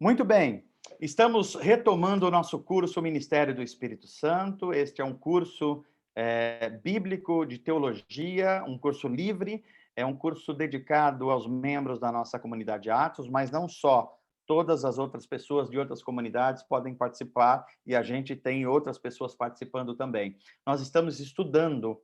Muito bem, estamos retomando o nosso curso Ministério do Espírito Santo. Este é um curso bíblico de teologia, um curso livre, é um curso dedicado aos membros da nossa comunidade Atos, mas não só. Todas as outras pessoas de outras comunidades podem participar e a gente tem outras pessoas participando também. Nós estamos estudando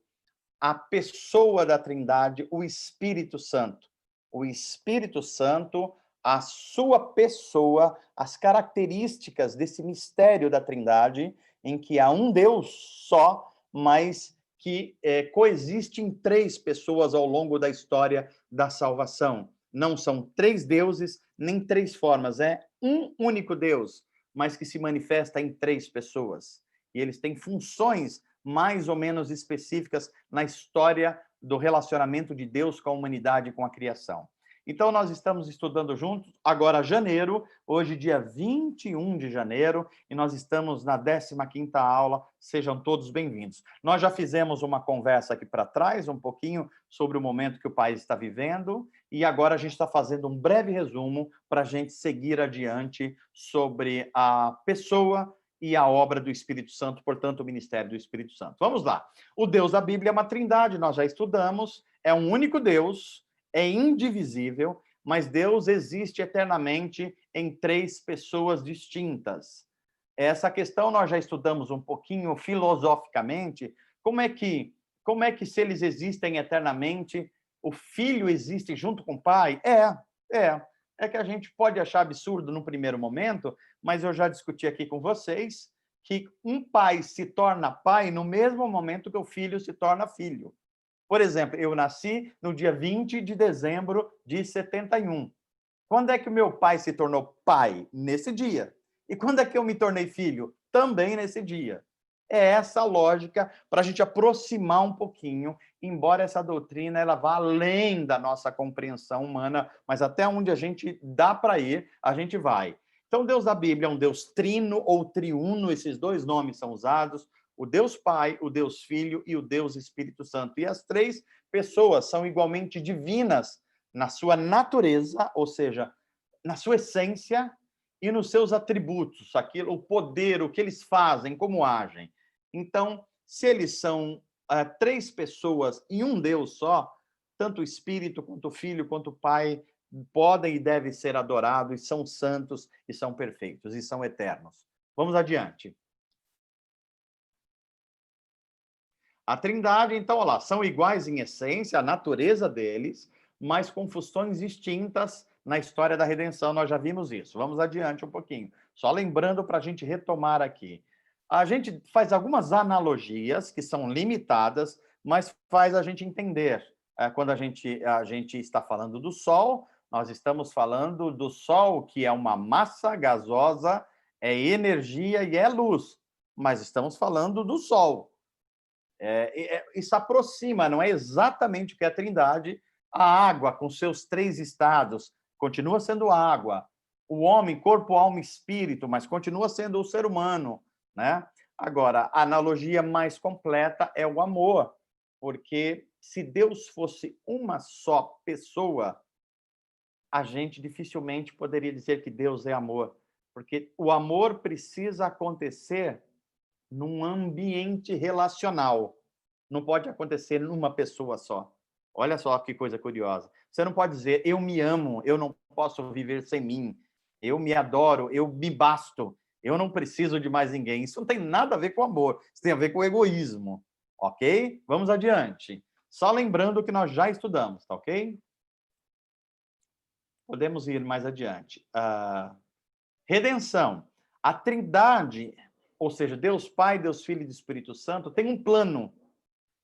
a pessoa da Trindade, o Espírito Santo. O Espírito Santo, a sua pessoa, as características desse mistério da Trindade, em que há um Deus só, mas que coexiste em três pessoas ao longo da história da salvação. Não são três deuses, nem três formas, é um único Deus, mas que se manifesta em três pessoas. E eles têm funções mais ou menos específicas na história do relacionamento de Deus com a humanidade e com a criação. Então, nós estamos estudando juntos, agora janeiro, hoje dia 21 de janeiro, e nós estamos na 15ª aula, sejam todos bem-vindos. Nós já fizemos uma conversa aqui para trás, um pouquinho sobre o momento que o país está vivendo, e agora a gente está fazendo um breve resumo para a gente seguir adiante sobre a pessoa e a obra do Espírito Santo, portanto, o ministério do Espírito Santo. Vamos lá. O Deus da Bíblia é uma trindade, nós já estudamos, é um único Deus, é indivisível, mas Deus existe eternamente em três pessoas distintas. Essa questão nós já estudamos um pouquinho filosoficamente, como é que se eles existem eternamente, o Filho existe junto com o Pai? É que a gente pode achar absurdo no primeiro momento, mas eu já discuti aqui com vocês que um pai se torna pai no mesmo momento que o filho se torna filho. Por exemplo, eu nasci no dia 20 de dezembro de 71. Quando é que o meu pai se tornou pai? Nesse dia. E quando é que eu me tornei filho? Também nesse dia. É essa a lógica para a gente aproximar um pouquinho, embora essa doutrina ela vá além da nossa compreensão humana, mas até onde a gente dá para ir, a gente vai. Então, Deus da Bíblia é um Deus trino ou triuno, esses dois nomes são usados, o Deus Pai, o Deus Filho e o Deus Espírito Santo. E as três pessoas são igualmente divinas na sua natureza, ou seja, na sua essência e nos seus atributos, aquilo, o poder, o que eles fazem, como agem. Então, se eles são três pessoas e um Deus só, tanto o Espírito, quanto o Filho, quanto o Pai podem e devem ser adorados, e são santos, e são perfeitos, e são eternos. Vamos adiante. A Trindade, então, olha lá, são iguais em essência, a natureza deles, mas com funções distintas na história da redenção. Nós já vimos isso. Vamos adiante um pouquinho. Só lembrando para a gente retomar aqui. A gente faz algumas analogias que são limitadas, mas faz a gente entender. Quando a gente está falando do Sol, nós estamos falando do Sol, que é uma massa gasosa, é energia e é luz. Mas estamos falando do Sol. Isso aproxima, não é exatamente o que é a Trindade. A água, com seus três estados, continua sendo água. O homem, corpo, alma e espírito, mas continua sendo o ser humano, né? Agora, a analogia mais completa é o amor, porque se Deus fosse uma só pessoa, a gente dificilmente poderia dizer que Deus é amor, porque o amor precisa acontecer num ambiente relacional. Não pode acontecer numa pessoa só. Olha só que coisa curiosa. Você não pode dizer, eu me amo, eu não posso viver sem mim, eu me adoro, eu me basto, eu não preciso de mais ninguém. Isso não tem nada a ver com amor, isso tem a ver com egoísmo, ok? Vamos adiante. Só lembrando que nós já estudamos, tá ok? Podemos ir mais adiante. Redenção. A Trindade, ou seja, Deus Pai, Deus Filho e Espírito Santo, tem um plano.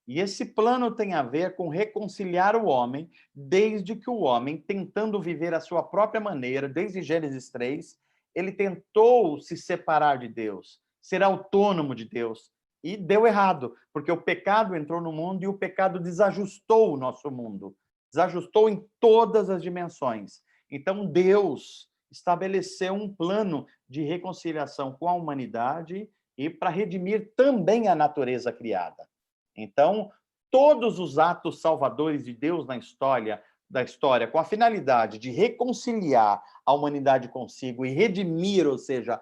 E esse plano tem a ver com reconciliar o homem, desde que o homem, tentando viver a sua própria maneira, desde Gênesis 3, ele tentou se separar de Deus, ser autônomo de Deus, e deu errado, porque o pecado entrou no mundo e o pecado desajustou o nosso mundo, desajustou em todas as dimensões. Então, Deus estabeleceu um plano de reconciliação com a humanidade e para redimir também a natureza criada. Então, todos os atos salvadores de Deus na história, da história com a finalidade de reconciliar a humanidade consigo e redimir, ou seja,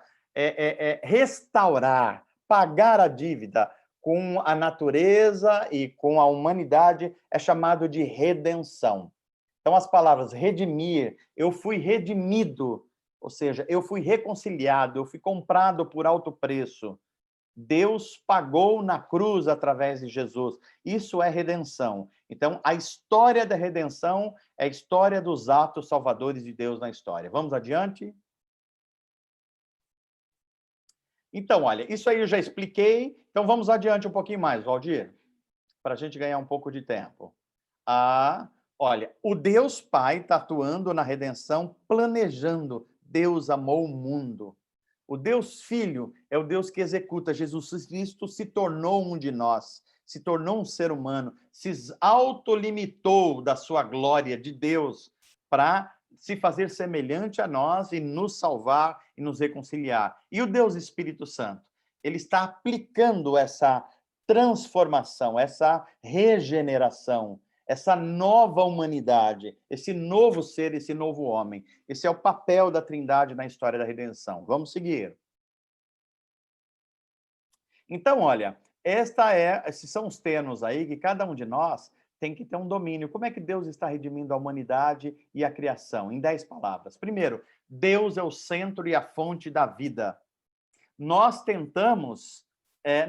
restaurar, pagar a dívida com a natureza e com a humanidade, é chamado de redenção. Então, as palavras redimir, eu fui redimido, ou seja, eu fui reconciliado, eu fui comprado por alto preço. Deus pagou na cruz através de Jesus. Isso é redenção. Então, a história da redenção é a história dos atos salvadores de Deus na história. Vamos adiante? Então, olha, isso aí eu já expliquei. Então, vamos adiante um pouquinho mais, Valdir, para a gente ganhar um pouco de tempo. Olha, o Deus Pai está atuando na redenção, planejando. Deus amou o mundo. O Deus Filho é o Deus que executa. Jesus Cristo se tornou um de nós, se tornou um ser humano, se autolimitou da sua glória de Deus para se fazer semelhante a nós e nos salvar e nos reconciliar. E o Deus Espírito Santo, ele está aplicando essa transformação, essa regeneração, essa nova humanidade, esse novo ser, esse novo homem. Esse é o papel da Trindade na história da redenção. Vamos seguir. Então, olha, esses são os termos aí que cada um de nós tem que ter um domínio. Como é que Deus está redimindo a humanidade e a criação? Em 10 palavras. Primeiro, Deus é o centro e a fonte da vida. Nós tentamos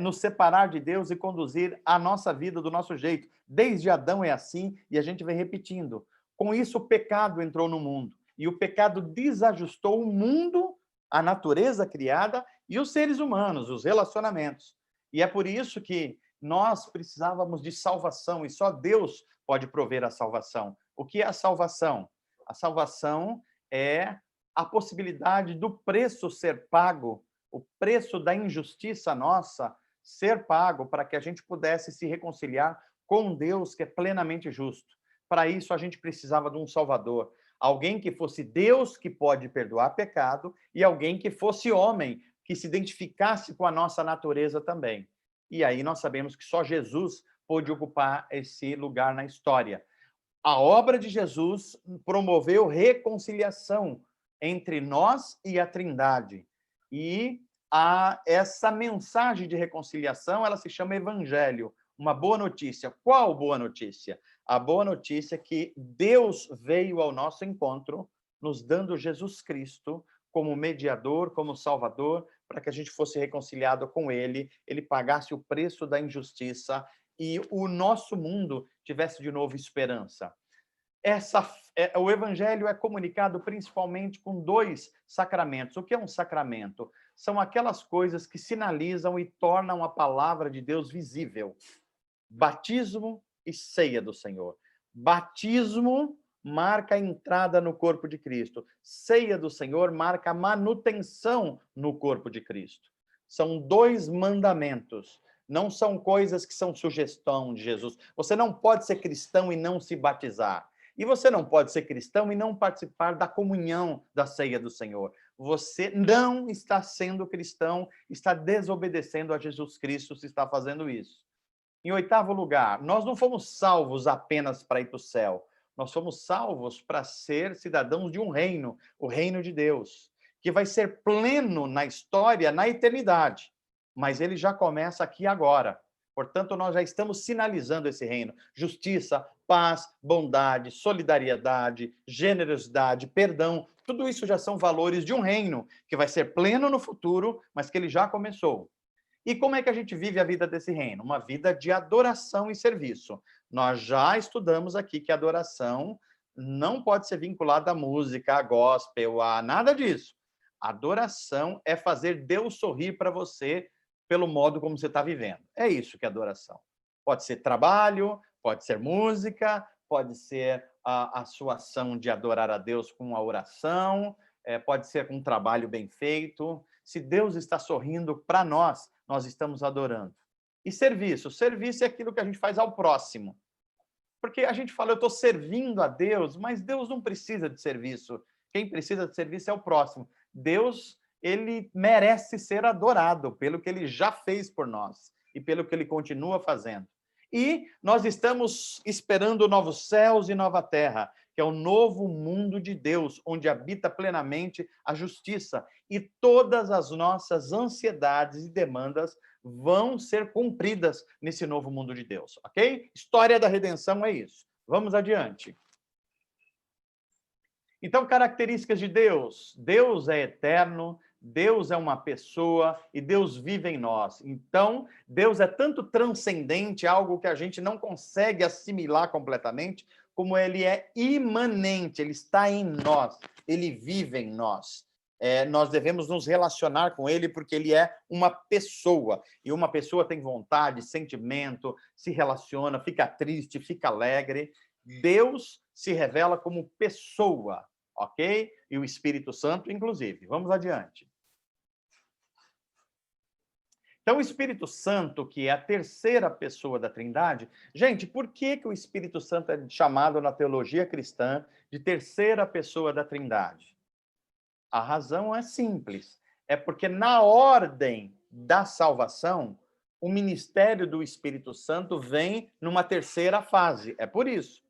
nos separar de Deus e conduzir a nossa vida do nosso jeito. Desde Adão é assim e a gente vem repetindo. Com isso, o pecado entrou no mundo. E o pecado desajustou o mundo, a natureza criada e os seres humanos, os relacionamentos. E é por isso que nós precisávamos de salvação e só Deus pode prover a salvação. O que é a salvação? A salvação é a possibilidade do preço ser pago, o preço da injustiça nossa ser pago para que a gente pudesse se reconciliar com Deus, que é plenamente justo. Para isso, a gente precisava de um Salvador, alguém que fosse Deus, que pode perdoar pecado, e alguém que fosse homem, que se identificasse com a nossa natureza também. E aí nós sabemos que só Jesus pôde ocupar esse lugar na história. A obra de Jesus promoveu reconciliação entre nós e a Trindade. E essa mensagem de reconciliação, ela se chama Evangelho, uma boa notícia. Qual boa notícia? A boa notícia é que Deus veio ao nosso encontro, nos dando Jesus Cristo como mediador, como salvador, para que a gente fosse reconciliado com ele, ele pagasse o preço da injustiça e o nosso mundo tivesse de novo esperança. O evangelho é comunicado principalmente com 2 sacramentos. O que é um sacramento? São aquelas coisas que sinalizam e tornam a palavra de Deus visível. Batismo e ceia do Senhor. Batismo marca a entrada no corpo de Cristo. Ceia do Senhor marca a manutenção no corpo de Cristo. São 2 mandamentos. Não são coisas que são sugestão de Jesus. Você não pode ser cristão e não se batizar. E você não pode ser cristão e não participar da comunhão da ceia do Senhor. Você não está sendo cristão, está desobedecendo a Jesus Cristo se está fazendo isso. Em 8º lugar, nós não fomos salvos apenas para ir para o céu. Nós fomos salvos para ser cidadãos de um reino, o reino de Deus, que vai ser pleno na história, na eternidade. Mas ele já começa aqui agora. Portanto, nós já estamos sinalizando esse reino. Justiça, paz, bondade, solidariedade, generosidade, perdão. Tudo isso já são valores de um reino que vai ser pleno no futuro, mas que ele já começou. E como é que a gente vive a vida desse reino? Uma vida de adoração e serviço. Nós já estudamos aqui que a adoração não pode ser vinculada à música, à gospel, a nada disso. Adoração é fazer Deus sorrir para você pelo modo como você está vivendo. É isso que é adoração. Pode ser trabalho, pode ser música, pode ser a sua ação de adorar a Deus com a oração, pode ser com um trabalho bem feito. Se Deus está sorrindo para nós, nós estamos adorando. E serviço? Serviço é aquilo que a gente faz ao próximo. Porque a gente fala, eu estou servindo a Deus, mas Deus não precisa de serviço. Quem precisa de serviço é o próximo. Deus, ele merece ser adorado pelo que ele já fez por nós e pelo que ele continua fazendo. E nós estamos esperando novos céus e nova terra, que é o novo mundo de Deus, onde habita plenamente a justiça. E todas as nossas ansiedades e demandas vão ser cumpridas nesse novo mundo de Deus, ok? História da redenção é isso. Vamos adiante. Então, características de Deus. Deus é eterno, Deus é uma pessoa e Deus vive em nós. Então, Deus é tanto transcendente, algo que a gente não consegue assimilar completamente, como ele é imanente, ele está em nós, ele vive em nós. Nós devemos nos relacionar com ele porque ele é uma pessoa. E uma pessoa tem vontade, sentimento, se relaciona, fica triste, fica alegre. Deus se revela como pessoa, ok? E o Espírito Santo, inclusive. Vamos adiante. Então, o Espírito Santo, que é a terceira pessoa da Trindade, gente, por que o Espírito Santo é chamado na teologia cristã de terceira pessoa da Trindade? A razão é simples. É porque na ordem da salvação, o ministério do Espírito Santo vem numa terceira fase. É por isso.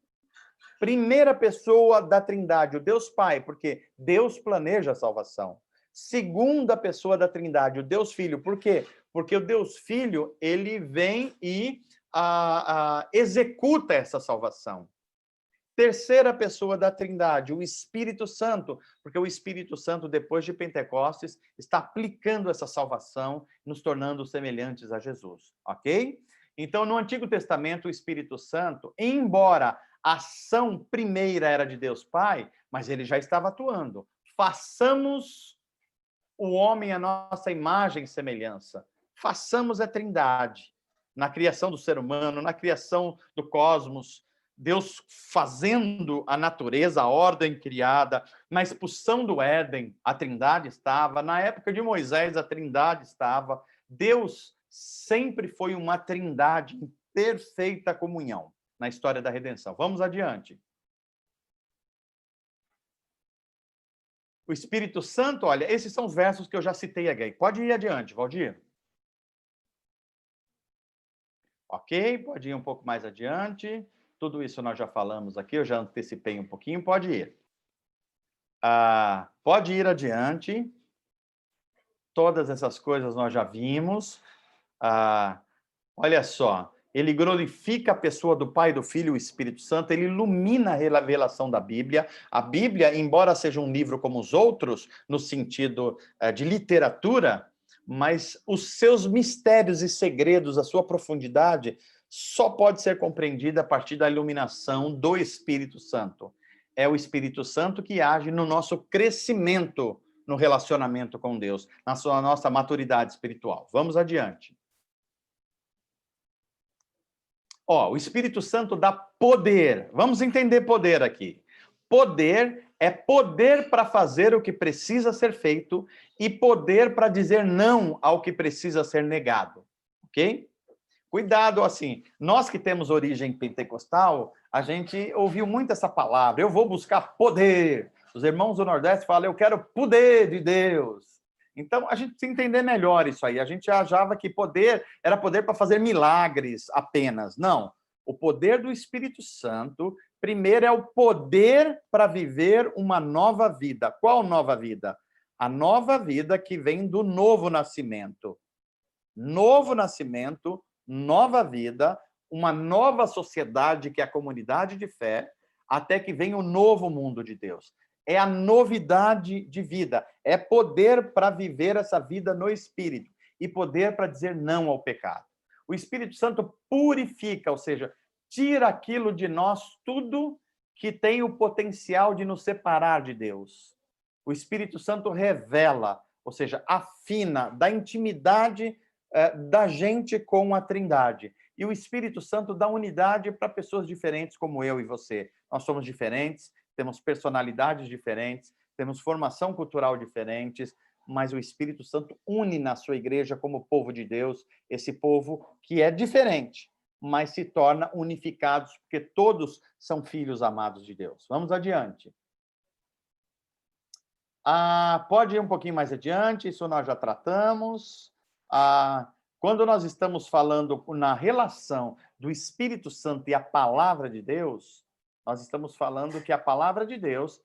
Primeira pessoa da Trindade, o Deus Pai, porque Deus planeja a salvação. Segunda pessoa da Trindade, o Deus Filho, por quê? Porque o Deus Filho, ele vem e executa essa salvação. Terceira pessoa da Trindade, o Espírito Santo, porque o Espírito Santo, depois de Pentecostes, está aplicando essa salvação, nos tornando semelhantes a Jesus, ok? Então, no Antigo Testamento, o Espírito Santo, embora a ação primeira era de Deus Pai, mas ele já estava atuando. Façamos o homem a nossa imagem e semelhança. Façamos a Trindade. Na criação do ser humano, na criação do cosmos, Deus fazendo a natureza, a ordem criada, na expulsão do Éden, a Trindade estava, na época de Moisés, a Trindade estava. Deus sempre foi uma Trindade em perfeita comunhão na história da redenção. Vamos adiante. O Espírito Santo, olha, esses são os versos que eu já citei aqui. Pode ir adiante, Valdir. Ok, pode ir um pouco mais adiante. Tudo isso nós já falamos aqui, eu já antecipei um pouquinho, pode ir. Pode ir adiante. Todas essas coisas nós já vimos. Olha só, ele glorifica a pessoa do Pai, do Filho e do Espírito Santo, ele ilumina a revelação da Bíblia. A Bíblia, embora seja um livro como os outros, no sentido de literatura, mas os seus mistérios e segredos, a sua profundidade, só pode ser compreendida a partir da iluminação do Espírito Santo. É o Espírito Santo que age no nosso crescimento no relacionamento com Deus, na nossa maturidade espiritual. Vamos adiante. O Espírito Santo dá poder. Vamos entender poder aqui. Poder é poder para fazer o que precisa ser feito e poder para dizer não ao que precisa ser negado. Ok? Cuidado, assim, nós que temos origem pentecostal, a gente ouviu muito essa palavra, eu vou buscar poder. Os irmãos do Nordeste falam, eu quero poder de Deus. Então, a gente precisa entender melhor isso aí. A gente achava que poder era poder para fazer milagres apenas. Não. O poder do Espírito Santo, primeiro, é o poder para viver uma nova vida. Qual nova vida? A nova vida que vem do novo nascimento. Novo nascimento, nova vida, uma nova sociedade que é a comunidade de fé, até que venha o novo mundo de Deus. É a novidade de vida, é poder para viver essa vida no Espírito e poder para dizer não ao pecado. O Espírito Santo purifica, ou seja, tira aquilo de nós, tudo que tem o potencial de nos separar de Deus. O Espírito Santo revela, ou seja, afina, dá intimidade da gente com a Trindade. E o Espírito Santo dá unidade para pessoas diferentes como eu e você. Nós somos diferentes, temos personalidades diferentes, temos formação cultural diferentes, mas o Espírito Santo une na sua igreja como povo de Deus, esse povo que é diferente, mas se torna unificados, porque todos são filhos amados de Deus. Vamos adiante. Pode ir um pouquinho mais adiante, isso nós já tratamos. Quando nós estamos falando na relação do Espírito Santo e a palavra de Deus, nós estamos falando que a palavra de Deus,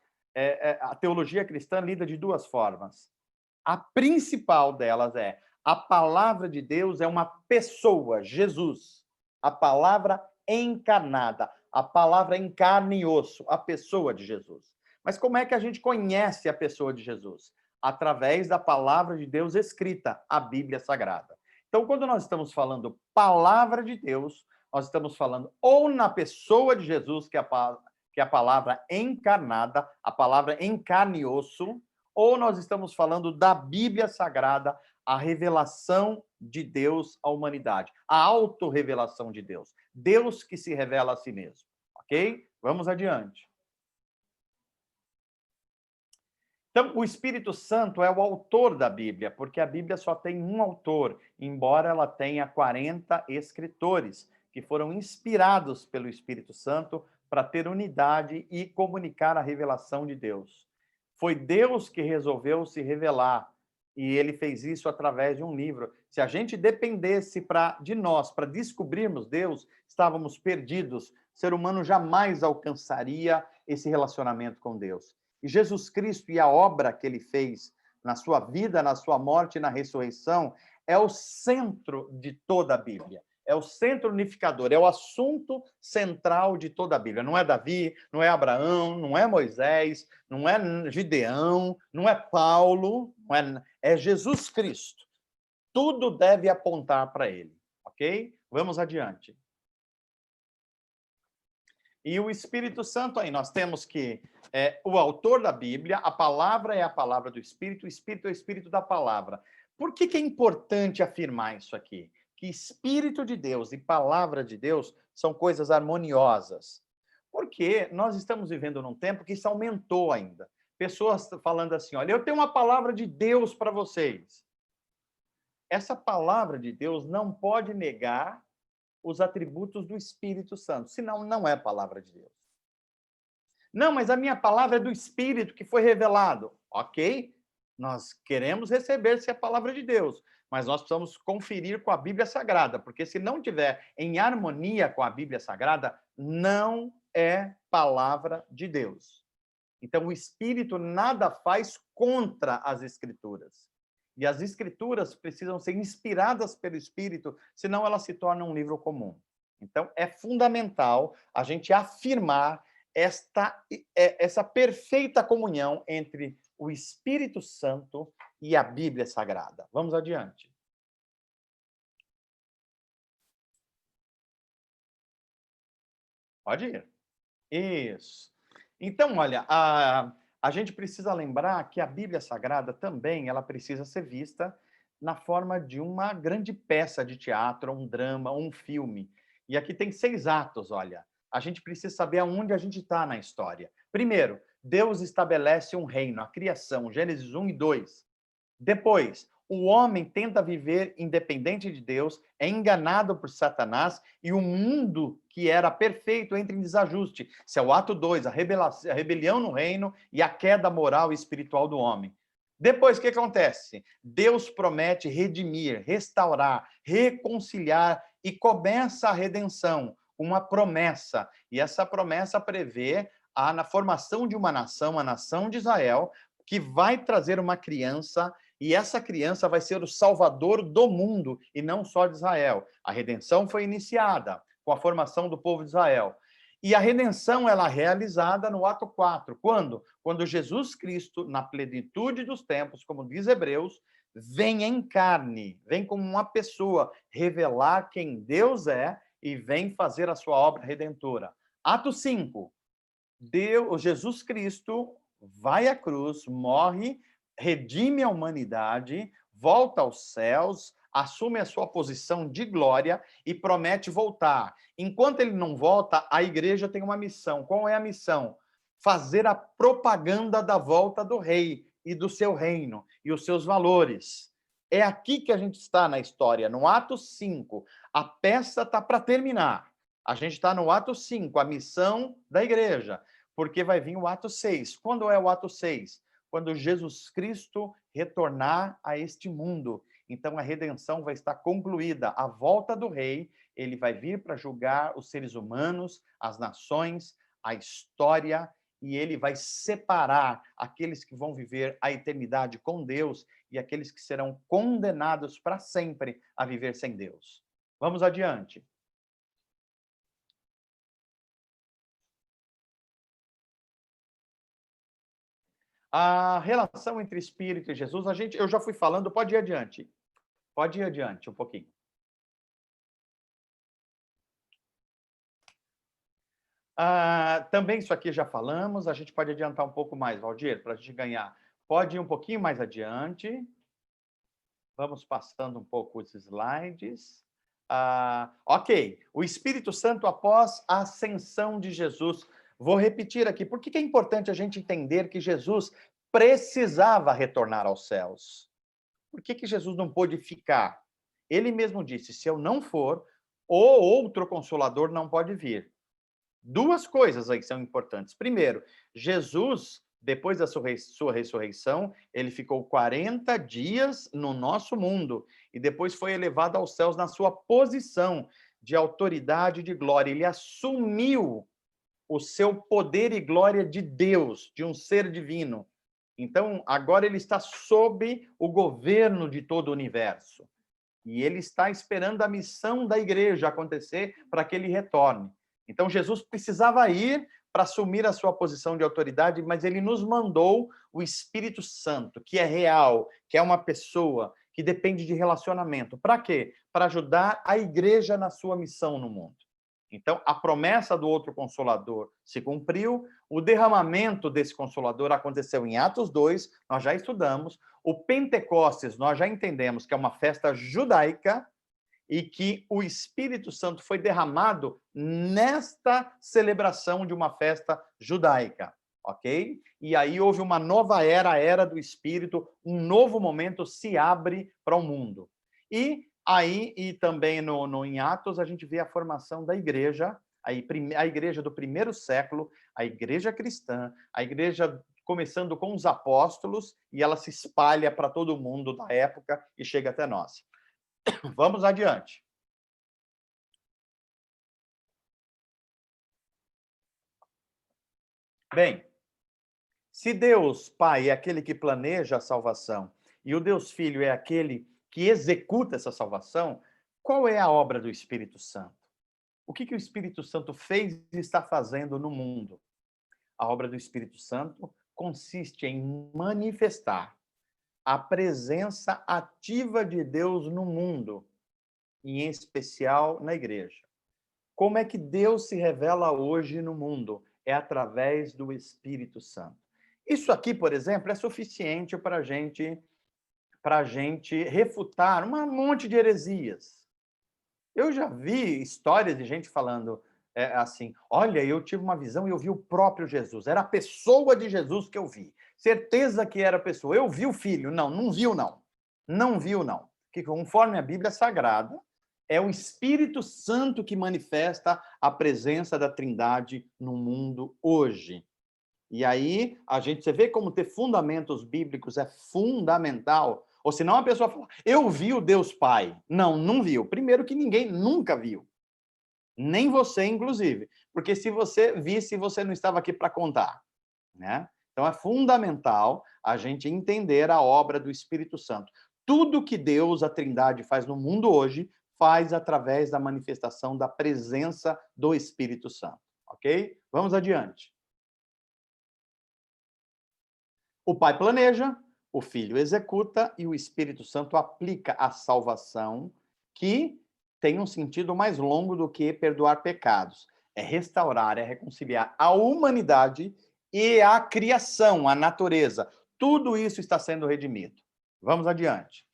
a teologia cristã lida de duas formas. A principal delas é a palavra de Deus é uma pessoa, Jesus, a palavra encarnada, a palavra em carne e osso, a pessoa de Jesus. Mas como é que a gente conhece a pessoa de Jesus? Através da palavra de Deus escrita, a Bíblia Sagrada. Então, quando nós estamos falando palavra de Deus, nós estamos falando ou na pessoa de Jesus, que é a palavra encarnada, a palavra em carne e osso, ou nós estamos falando da Bíblia Sagrada, a revelação de Deus à humanidade, a autorrevelação de Deus. Deus que se revela a si mesmo. Ok? Vamos adiante. Então, o Espírito Santo é o autor da Bíblia, porque a Bíblia só tem um autor, embora ela tenha 40 escritores que foram inspirados pelo Espírito Santo para ter unidade e comunicar a revelação de Deus. Foi Deus que resolveu se revelar, e ele fez isso através de um livro. Se a gente dependesse de nós para descobrirmos Deus, estávamos perdidos. O ser humano jamais alcançaria esse relacionamento com Deus. E Jesus Cristo e a obra que ele fez na sua vida, na sua morte e na ressurreição é o centro de toda a Bíblia. É o centro unificador, é o assunto central de toda a Bíblia. Não é Davi, não é Abraão, não é Moisés, não é Gideão, não é Paulo, é Jesus Cristo. Tudo deve apontar para ele, ok? Vamos adiante. E o Espírito Santo aí, nós temos que o autor da Bíblia, a palavra é a palavra do Espírito, o Espírito é o Espírito da palavra. Por que é importante afirmar isso aqui? Que Espírito de Deus e palavra de Deus são coisas harmoniosas. Porque nós estamos vivendo num tempo que isso aumentou ainda. Pessoas falando assim, olha, eu tenho uma palavra de Deus para vocês. Essa palavra de Deus não pode negar os atributos do Espírito Santo, senão não é palavra de Deus. Não, mas a minha palavra é do Espírito que foi revelado. Ok, nós queremos receber se é a palavra de Deus, mas nós precisamos conferir com a Bíblia Sagrada, porque se não tiver em harmonia com a Bíblia Sagrada, não é palavra de Deus. Então, o Espírito nada faz contra as Escrituras. E as Escrituras precisam ser inspiradas pelo Espírito, senão elas se tornam um livro comum. Então, é fundamental a gente afirmar essa perfeita comunhão entre o Espírito Santo e a Bíblia Sagrada. Vamos adiante. Pode ir. Isso. Então, olha, a gente precisa lembrar que a Bíblia Sagrada também ela precisa ser vista na forma de uma grande peça de teatro, um drama, um filme. E aqui tem 6 atos, olha. A gente precisa saber aonde a gente está na história. Primeiro, Deus estabelece um reino, a criação, Gênesis 1 e 2. Depois, o homem tenta viver independente de Deus, é enganado por Satanás e o mundo que era perfeito entra em desajuste. Esse é o ato 2, a rebelião no reino e a queda moral e espiritual do homem. Depois, o que acontece? Deus promete redimir, restaurar, reconciliar e começa a redenção, uma promessa. E essa promessa prevê na formação de uma nação, a nação de Israel, que vai trazer uma criança e essa criança vai ser o salvador do mundo e não só de Israel. A redenção foi iniciada com a formação do povo de Israel. E a redenção ela é realizada no ato 4. Quando? Quando Jesus Cristo, na plenitude dos tempos, como diz Hebreus, vem em carne, vem como uma pessoa revelar quem Deus é e vem fazer a sua obra redentora. Ato 5. Jesus Cristo vai à cruz, morre, redime a humanidade, volta aos céus, assume a sua posição de glória e promete voltar. Enquanto ele não volta, a igreja tem uma missão. Qual é a missão? Fazer a propaganda da volta do rei e do seu reino e os seus valores. É aqui que a gente está na história, no ato 5. A peça está para terminar. A gente está no ato 5, a missão da igreja, porque vai vir o ato 6. Quando é o ato 6? Quando Jesus Cristo retornar a este mundo. Então, a redenção vai estar concluída. A volta do rei, ele vai vir para julgar os seres humanos, as nações, a história e ele vai separar aqueles que vão viver a eternidade com Deus e aqueles que serão condenados para sempre a viver sem Deus. Vamos adiante. A relação entre Espírito e Jesus, eu já fui falando, pode ir adiante. Pode ir adiante um pouquinho. Também isso aqui já falamos, a gente pode adiantar um pouco mais, Valdir, para a gente ganhar. Pode ir um pouquinho mais adiante. Vamos passando um pouco os slides. Ok, o Espírito Santo após a ascensão de Jesus. Vou repetir aqui, por que é importante a gente entender que Jesus precisava retornar aos céus? Por que Jesus não pôde ficar? Ele mesmo disse, se eu não for, o outro Consolador não pode vir. Duas coisas aí que são importantes. Primeiro, Jesus, depois da sua ressurreição, ele ficou 40 dias no nosso mundo e depois foi elevado aos céus na sua posição de autoridade e de glória. Ele assumiu o seu poder e glória de Deus, de um ser divino. Então, agora ele está sob o governo de todo o universo. E ele está esperando a missão da igreja acontecer para que ele retorne. Então, Jesus precisava ir para assumir a sua posição de autoridade, mas ele nos mandou o Espírito Santo, que é real, que é uma pessoa, que depende de relacionamento. Para quê? Para ajudar a igreja na sua missão no mundo. Então, a promessa do outro Consolador se cumpriu, o derramamento desse Consolador aconteceu em Atos 2, nós já estudamos, o Pentecostes, nós já entendemos que é uma festa judaica, e que o Espírito Santo foi derramado nesta celebração de uma festa judaica, ok? E aí houve uma nova era, a era do Espírito, um novo momento se abre para o mundo. E aí, e também em Atos, a gente vê a formação da igreja, a igreja do primeiro século, a igreja cristã, a igreja começando com os apóstolos, e ela se espalha para todo mundo da época e chega até nós. Vamos adiante. Bem, se Deus Pai é aquele que planeja a salvação e o Deus Filho é aquele que executa essa salvação, qual é a obra do Espírito Santo? O que o Espírito Santo fez e está fazendo no mundo? A obra do Espírito Santo consiste em manifestar a presença ativa de Deus no mundo, e em especial na igreja. Como é que Deus se revela hoje no mundo? É através do Espírito Santo. Isso aqui, por exemplo, é suficiente para a gente refutar um monte de heresias. Eu já vi histórias de gente falando assim, olha, eu tive uma visão e eu vi o próprio Jesus. Era a pessoa de Jesus que eu vi. Certeza que era a pessoa. Eu vi o Filho. Não, não viu, não. Não viu, não. Que conforme a Bíblia Sagrada, é o Espírito Santo que manifesta a presença da Trindade no mundo hoje. E aí, você vê como ter fundamentos bíblicos é fundamental. Ou senão a pessoa fala, eu vi o Deus Pai. Não, não viu. Primeiro que ninguém nunca viu. Nem você, inclusive. Porque se você visse, você não estava aqui para contar. Né? Então, é fundamental a gente entender a obra do Espírito Santo. Tudo que Deus, a Trindade, faz no mundo hoje, faz através da manifestação da presença do Espírito Santo. Ok? Vamos adiante. O Pai planeja, o Filho executa e o Espírito Santo aplica a salvação, que tem um sentido mais longo do que perdoar pecados. É restaurar, é reconciliar a humanidade e a criação, a natureza. Tudo isso está sendo redimido. Vamos adiante.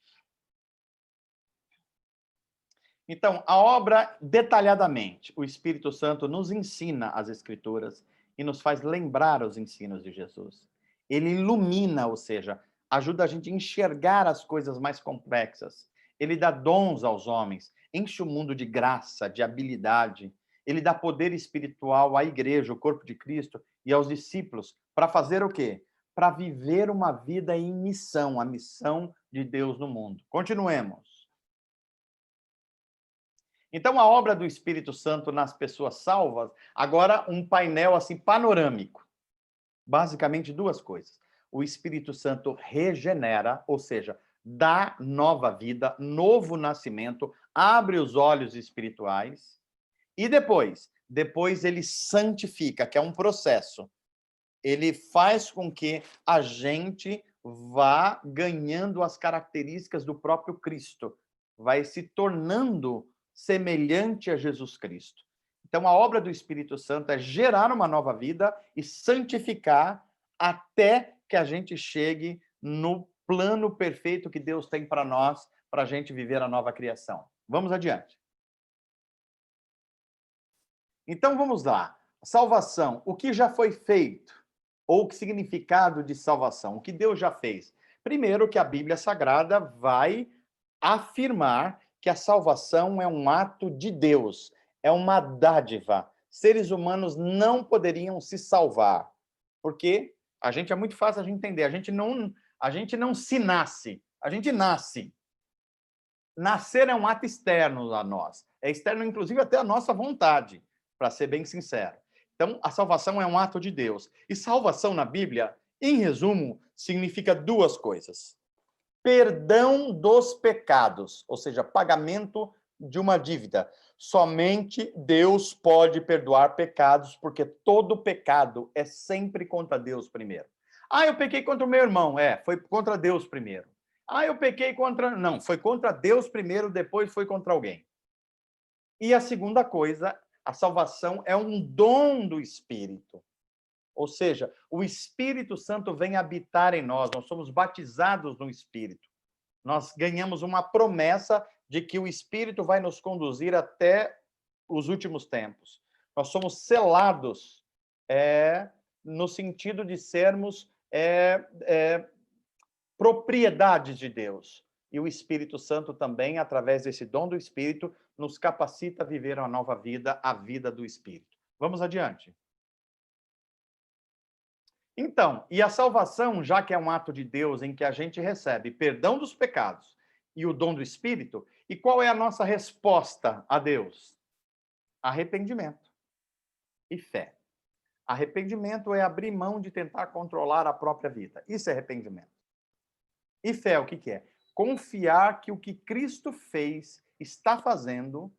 Então, a obra, detalhadamente, o Espírito Santo nos ensina as Escrituras e nos faz lembrar os ensinos de Jesus. Ele ilumina, ou seja, ajuda a gente a enxergar as coisas mais complexas. Ele dá dons aos homens, enche o mundo de graça, de habilidade. Ele dá poder espiritual à igreja, o corpo de Cristo, e aos discípulos, para fazer o quê? Para viver uma vida em missão, a missão de Deus no mundo. Continuemos. Então, a obra do Espírito Santo nas pessoas salvas, agora um painel assim panorâmico. Basicamente duas coisas. O Espírito Santo regenera, ou seja, dá nova vida, novo nascimento, abre os olhos espirituais. E depois ele santifica, que é um processo. Ele faz com que a gente vá ganhando as características do próprio Cristo, vai se tornando semelhante a Jesus Cristo. Então, a obra do Espírito Santo é gerar uma nova vida e santificar até que a gente chegue no plano perfeito que Deus tem para nós, para a gente viver a nova criação. Vamos adiante. Então, vamos lá. Salvação, o que já foi feito? Ou o significado de salvação? O que Deus já fez? Primeiro, que a Bíblia Sagrada vai afirmar que a salvação é um ato de Deus, é uma dádiva. Seres humanos não poderiam se salvar, porque a gente é muito fácil de entender. A gente não se nasce, a gente nasce. Nascer é um ato externo a nós. É externo, inclusive, até a nossa vontade, para ser bem sincero. Então, a salvação é um ato de Deus. E salvação na Bíblia, em resumo, significa duas coisas. Perdão dos pecados, ou seja, pagamento de uma dívida. Somente Deus pode perdoar pecados, porque todo pecado é sempre contra Deus primeiro. Ah, eu pequei contra o meu irmão. Foi contra Deus primeiro. Ah, eu pequei contra... Não, foi contra Deus primeiro, depois foi contra alguém. E a segunda coisa, a salvação é um dom do Espírito. Ou seja, o Espírito Santo vem habitar em nós, nós somos batizados no Espírito. Nós ganhamos uma promessa de que o Espírito vai nos conduzir até os últimos tempos. Nós somos selados no sentido de sermos propriedades de Deus. E o Espírito Santo também, através desse dom do Espírito, nos capacita a viver uma nova vida, a vida do Espírito. Vamos adiante. Então, e a salvação, já que é um ato de Deus em que a gente recebe perdão dos pecados e o dom do Espírito, e qual é a nossa resposta a Deus? Arrependimento e fé. Arrependimento é abrir mão de tentar controlar a própria vida. Isso é arrependimento. E fé, o que é? Confiar que o que Cristo fez, está fazendo,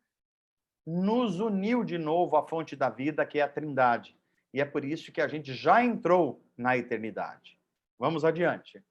nos uniu de novo à fonte da vida, que é a Trindade. E é por isso que a gente já entrou na eternidade. Vamos adiante.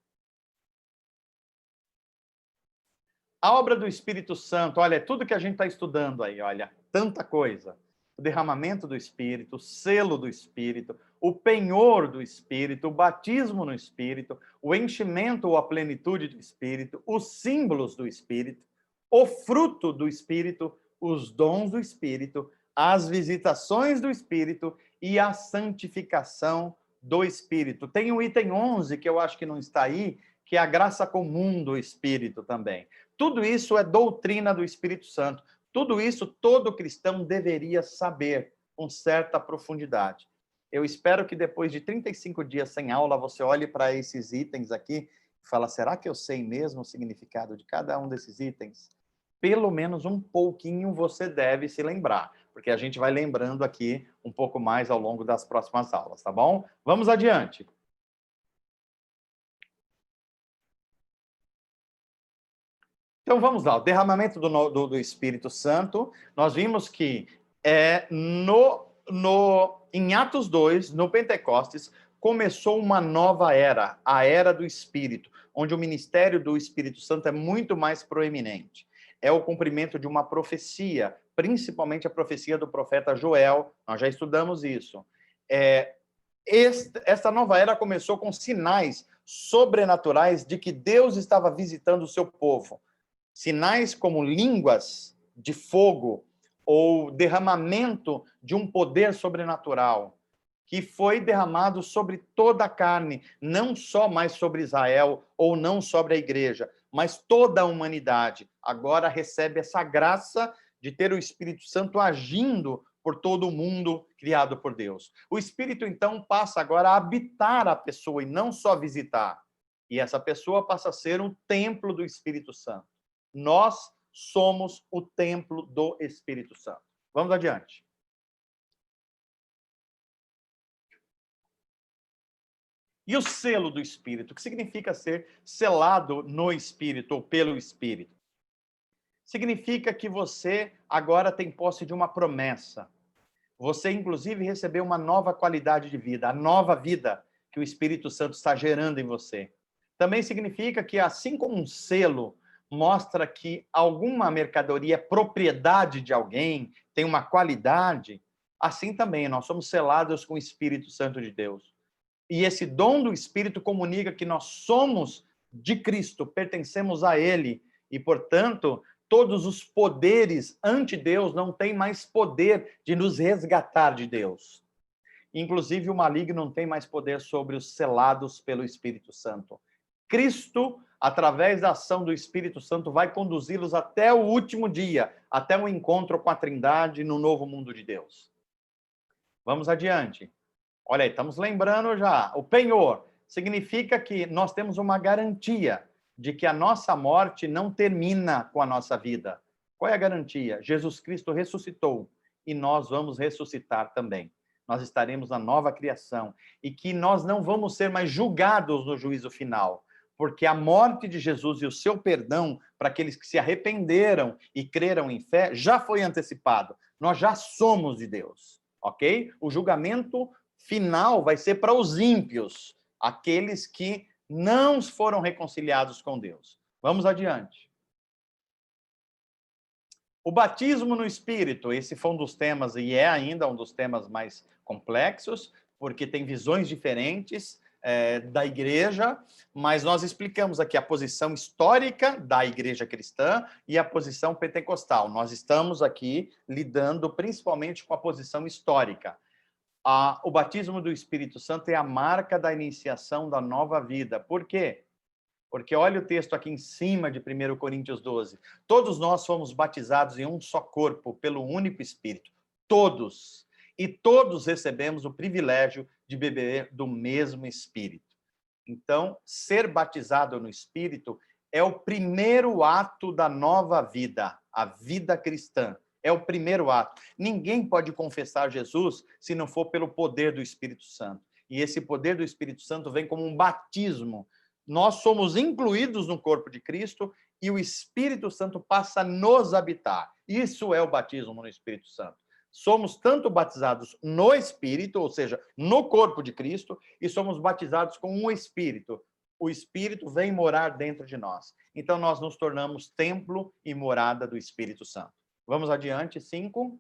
A obra do Espírito Santo, olha, é tudo que a gente está estudando aí, olha, tanta coisa. O derramamento do Espírito, o selo do Espírito, o penhor do Espírito, o batismo no Espírito, o enchimento ou a plenitude do Espírito, os símbolos do Espírito, o fruto do Espírito, os dons do Espírito, as visitações do Espírito e a santificação do Espírito. Tem o item 11, que eu acho que não está aí, que é a graça comum do Espírito também. Tudo isso é doutrina do Espírito Santo. Tudo isso todo cristão deveria saber com certa profundidade. Eu espero que depois de 35 dias sem aula, você olhe para esses itens aqui e fala, será que eu sei mesmo o significado de cada um desses itens? Pelo menos um pouquinho você deve se lembrar, porque a gente vai lembrando aqui um pouco mais ao longo das próximas aulas, tá bom? Vamos adiante. Então, vamos lá. O derramamento do Espírito Santo, nós vimos que em Atos 2, no Pentecostes, começou uma nova era, a era do Espírito, onde o ministério do Espírito Santo é muito mais proeminente. É o cumprimento de uma profecia, principalmente a profecia do profeta Joel, nós já estudamos isso. Esta nova era começou com sinais sobrenaturais de que Deus estava visitando o seu povo. Sinais como línguas de fogo ou derramamento de um poder sobrenatural que foi derramado sobre toda a carne, não só mais sobre Israel ou não sobre a igreja, mas toda a humanidade. Agora recebe essa graça de ter o Espírito Santo agindo por todo o mundo criado por Deus. O Espírito, então, passa agora a habitar a pessoa e não só visitar. E essa pessoa passa a ser um templo do Espírito Santo. Nós somos o templo do Espírito Santo. Vamos adiante. E o selo do Espírito? O que significa ser selado no Espírito ou pelo Espírito? Significa que você agora tem posse de uma promessa. Você, inclusive, recebeu uma nova qualidade de vida, a nova vida que o Espírito Santo está gerando em você. Também significa que, assim como um selo mostra que alguma mercadoria é propriedade de alguém, tem uma qualidade, assim também nós somos selados com o Espírito Santo de Deus. E esse dom do Espírito comunica que nós somos de Cristo, pertencemos a Ele, e, portanto, todos os poderes ante Deus não têm mais poder de nos resgatar de Deus. Inclusive, o maligno não tem mais poder sobre os selados pelo Espírito Santo. Cristo, através da ação do Espírito Santo, vai conduzi-los até o último dia, até o encontro com a Trindade no novo mundo de Deus. Vamos adiante. Olha aí, estamos lembrando já. O penhor significa que nós temos uma garantia de que a nossa morte não termina com a nossa vida. Qual é a garantia? Jesus Cristo ressuscitou e nós vamos ressuscitar também. Nós estaremos na nova criação e que nós não vamos ser mais julgados no juízo final, porque a morte de Jesus e o seu perdão para aqueles que se arrependeram e creram em fé já foi antecipado. Nós já somos de Deus, ok? O julgamento final vai ser para os ímpios, aqueles que não foram reconciliados com Deus. Vamos adiante. O batismo no Espírito, esse foi um dos temas, e é ainda um dos temas mais complexos, porque tem visões diferentes da igreja, mas nós explicamos aqui a posição histórica da igreja cristã e a posição pentecostal. Nós estamos aqui lidando principalmente com a posição histórica. O batismo do Espírito Santo é a marca da iniciação da nova vida. Por quê? Porque olha o texto aqui em cima de 1 Coríntios 12. Todos nós fomos batizados em um só corpo, pelo único Espírito. Todos. E todos recebemos o privilégio de beber do mesmo Espírito. Então, ser batizado no Espírito é o primeiro ato da nova vida, a vida cristã. É o primeiro ato. Ninguém pode confessar Jesus se não for pelo poder do Espírito Santo. E esse poder do Espírito Santo vem como um batismo. Nós somos incluídos no corpo de Cristo e o Espírito Santo passa a nos habitar. Isso é o batismo no Espírito Santo. Somos tanto batizados no Espírito, ou seja, no corpo de Cristo, e somos batizados com o Espírito. O Espírito vem morar dentro de nós. Então, nós nos tornamos templo e morada do Espírito Santo. Vamos adiante, 5.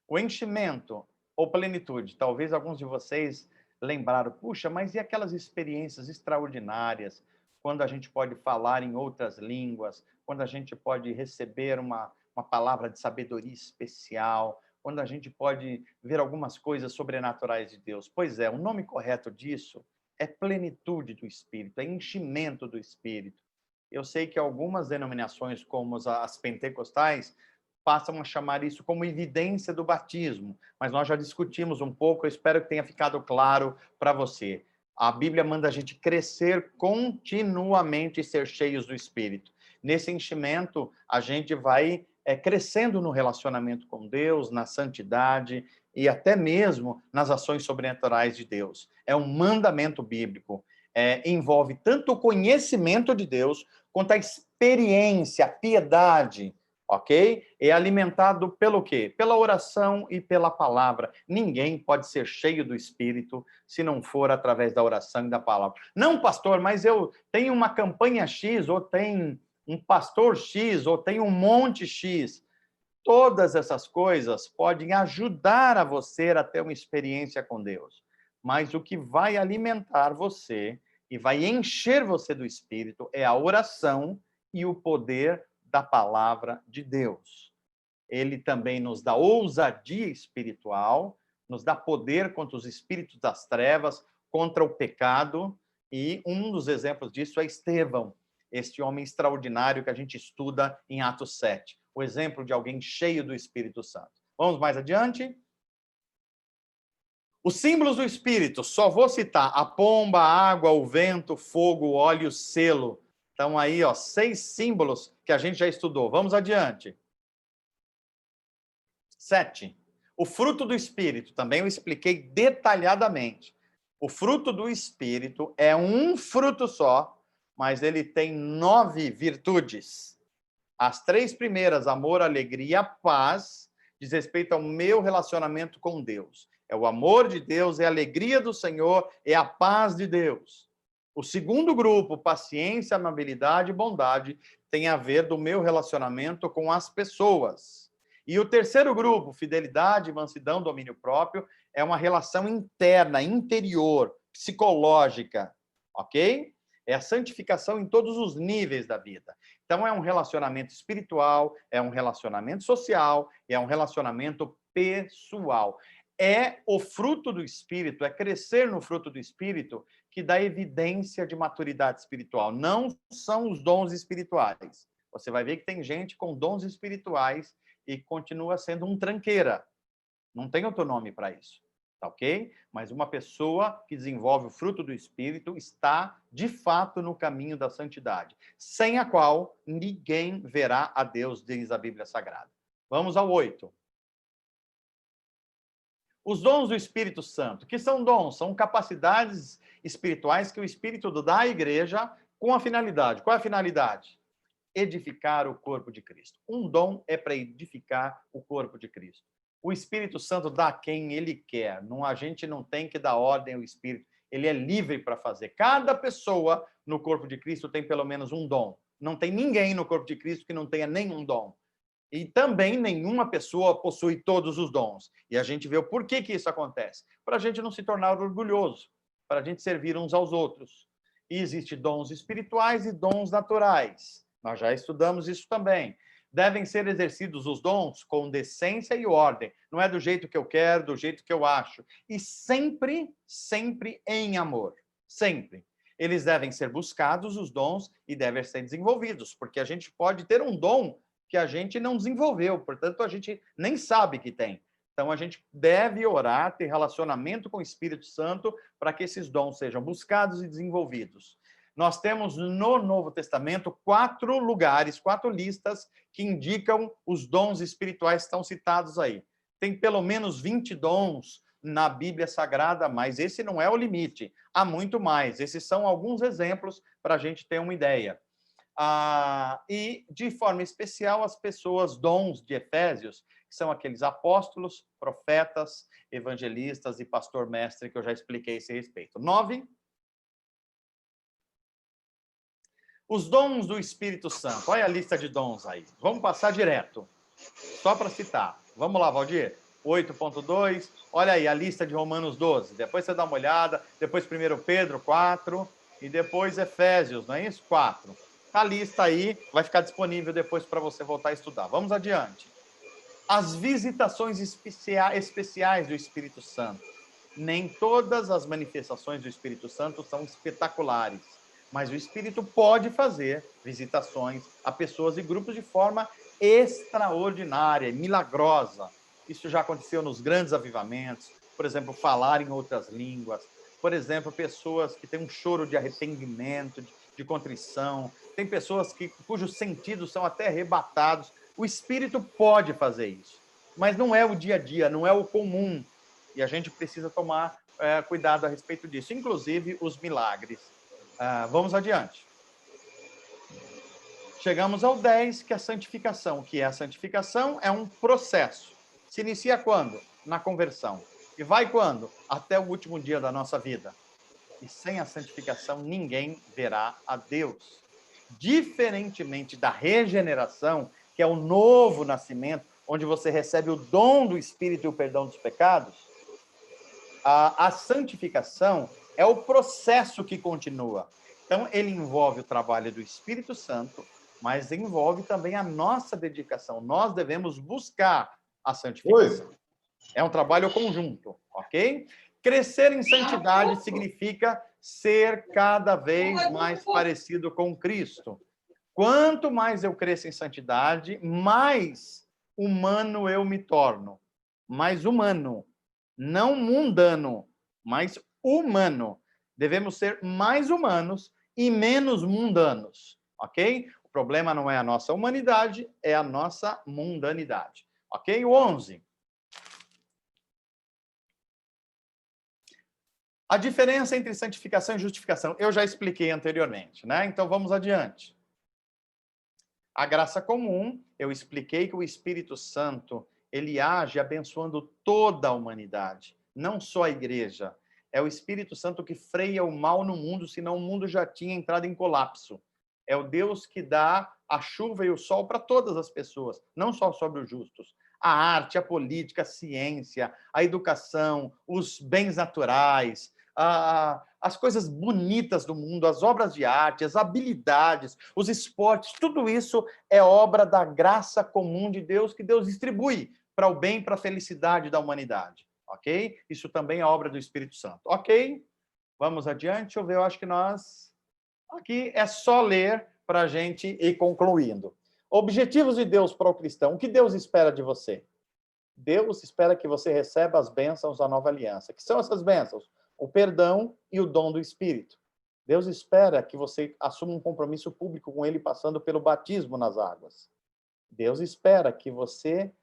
O enchimento ou plenitude. Talvez alguns de vocês lembraram, puxa, mas e aquelas experiências extraordinárias, quando a gente pode falar em outras línguas, quando a gente pode receber uma palavra de sabedoria especial, quando a gente pode ver algumas coisas sobrenaturais de Deus. Pois é, o nome correto disso é plenitude do Espírito, é enchimento do Espírito. Eu sei que algumas denominações, como as pentecostais, passam a chamar isso como evidência do batismo, mas nós já discutimos um pouco, eu espero que tenha ficado claro para você. A Bíblia manda a gente crescer continuamente e ser cheios do Espírito. Nesse enchimento, a gente vai crescendo no relacionamento com Deus, na santidade e até mesmo nas ações sobrenaturais de Deus. É um mandamento bíblico. Envolve tanto o conhecimento de Deus quanto a experiência, a piedade, ok? É alimentado pelo quê? Pela oração e pela palavra. Ninguém pode ser cheio do Espírito se não for através da oração e da palavra. Não, pastor, mas eu tenho uma campanha X, ou tem um pastor X, ou tem um monte X. Todas essas coisas podem ajudar a você a ter uma experiência com Deus. Mas o que vai alimentar você e vai encher você do Espírito é a oração e o poder da palavra de Deus. Ele também nos dá ousadia espiritual, nos dá poder contra os espíritos das trevas, contra o pecado, e um dos exemplos disso é Estevão, este homem extraordinário que a gente estuda em Atos 7, o exemplo de alguém cheio do Espírito Santo. Vamos mais adiante? Os símbolos do Espírito, só vou citar a pomba, a água, o vento, o fogo, o óleo e o selo. Então, aí, ó, 6 símbolos que a gente já estudou. Vamos adiante. 7. O fruto do Espírito. Também eu expliquei detalhadamente. O fruto do Espírito é um fruto só, mas ele tem 9 virtudes. As 3 primeiras, amor, alegria, paz, diz respeito ao meu relacionamento com Deus. É o amor de Deus, é a alegria do Senhor, é a paz de Deus. O segundo grupo, paciência, amabilidade e bondade, tem a ver do meu relacionamento com as pessoas. E o terceiro grupo, fidelidade, mansidão, domínio próprio, é uma relação interna, interior, psicológica, ok? É a santificação em todos os níveis da vida. Então, é um relacionamento espiritual, é um relacionamento social, é um relacionamento pessoal. É o fruto do Espírito, é crescer no fruto do Espírito que dá evidência de maturidade espiritual. Não são os dons espirituais. Você vai ver que tem gente com dons espirituais e continua sendo um tranqueira. Não tem outro nome para isso, tá ok? Mas uma pessoa que desenvolve o fruto do Espírito está, de fato, no caminho da santidade, sem a qual ninguém verá a Deus, diz a Bíblia Sagrada. Vamos ao 8. Os dons do Espírito Santo. Que são dons? São capacidades espirituais que o Espírito dá à igreja com a finalidade. Qual é a finalidade? Edificar o corpo de Cristo. Um dom é para edificar o corpo de Cristo. O Espírito Santo dá a quem ele quer. Não, a gente não tem que dar ordem ao Espírito. Ele é livre para fazer. Cada pessoa no corpo de Cristo tem pelo menos um dom. Não tem ninguém no corpo de Cristo que não tenha nenhum dom. E também nenhuma pessoa possui todos os dons. E a gente vê o porquê que isso acontece. Para a gente não se tornar orgulhoso, para a gente servir uns aos outros. E existem dons espirituais e dons naturais. Nós já estudamos isso também. Devem ser exercidos os dons com decência e ordem. Não é do jeito que eu quero, do jeito que eu acho. E sempre, sempre em amor. Sempre. Eles devem ser buscados, os dons, e devem ser desenvolvidos. Porque a gente pode ter um dom que a gente não desenvolveu, portanto, a gente nem sabe que tem. Então, a gente deve orar, ter relacionamento com o Espírito Santo para que esses dons sejam buscados e desenvolvidos. Nós temos no Novo Testamento 4 lugares, 4 listas que indicam os dons espirituais que estão citados aí. Tem pelo menos 20 dons na Bíblia Sagrada, mas esse não é o limite. Há muito mais. Esses são alguns exemplos para a gente ter uma ideia. E, de forma especial, as pessoas dons de Efésios, que são aqueles apóstolos, profetas, evangelistas e pastor-mestre, que eu já expliquei a esse respeito. 9. Os dons do Espírito Santo. Olha a lista de dons aí. Vamos passar direto, só para citar. Vamos lá, Valdir? 8.2. Olha aí a lista de Romanos 12. Depois você dá uma olhada. Depois 1 Pedro 4. E depois Efésios, não é isso? 4. A lista aí vai ficar disponível depois para você voltar a estudar. Vamos adiante. As visitações especiais do Espírito Santo. Nem todas as manifestações do Espírito Santo são espetaculares, mas o Espírito pode fazer visitações a pessoas e grupos de forma extraordinária, milagrosa. Isso já aconteceu nos grandes avivamentos, por exemplo, falar em outras línguas, por exemplo, pessoas que têm um choro de arrependimento, de contrição, tem pessoas cujos sentidos são até arrebatados. O Espírito pode fazer isso, mas não é o dia a dia, não é o comum. E a gente precisa tomar cuidado a respeito disso, inclusive os milagres. Vamos adiante. Chegamos ao 10, que é a santificação. O que é a santificação? É um processo. Se inicia quando? Na conversão. E vai quando? Até o último dia da nossa vida. E sem a santificação, ninguém verá a Deus. Diferentemente da regeneração, que é o novo nascimento, onde você recebe o dom do Espírito e o perdão dos pecados, a santificação é o processo que continua. Então, ele envolve o trabalho do Espírito Santo, mas envolve também a nossa dedicação. Nós devemos buscar a santificação. Oi. É um trabalho conjunto, ok? Crescer em santidade significa ser cada vez mais parecido com Cristo. Quanto mais eu cresço em santidade, mais humano eu me torno. Mais humano. Não mundano, mas humano. Devemos ser mais humanos e menos mundanos. ok? O problema não é a nossa humanidade, é a nossa mundanidade, ok? O 11. A diferença entre santificação e justificação, eu já expliquei anteriormente, né? Então vamos adiante. A graça comum, eu expliquei que o Espírito Santo, ele age abençoando toda a humanidade, não só a igreja. É o Espírito Santo que freia o mal no mundo, senão o mundo já tinha entrado em colapso. É o Deus que dá a chuva e o sol para todas as pessoas, não só sobre os justos. A arte, a política, a ciência, a educação, os bens naturais, as coisas bonitas do mundo, as obras de arte, as habilidades, os esportes, tudo isso é obra da graça comum de Deus que Deus distribui para o bem e para a felicidade da humanidade, ok? Isso também é obra do Espírito Santo, ok? Vamos adiante, deixa eu ver, eu acho que nós... Aqui é só ler para a gente ir concluindo. Objetivos de Deus para o cristão. O que Deus espera de você? Deus espera que você receba as bênçãos da nova aliança. Que são essas bênçãos? O perdão e o dom do Espírito. Deus espera que você assuma um compromisso público com Ele, passando pelo batismo nas águas. Deus espera que você,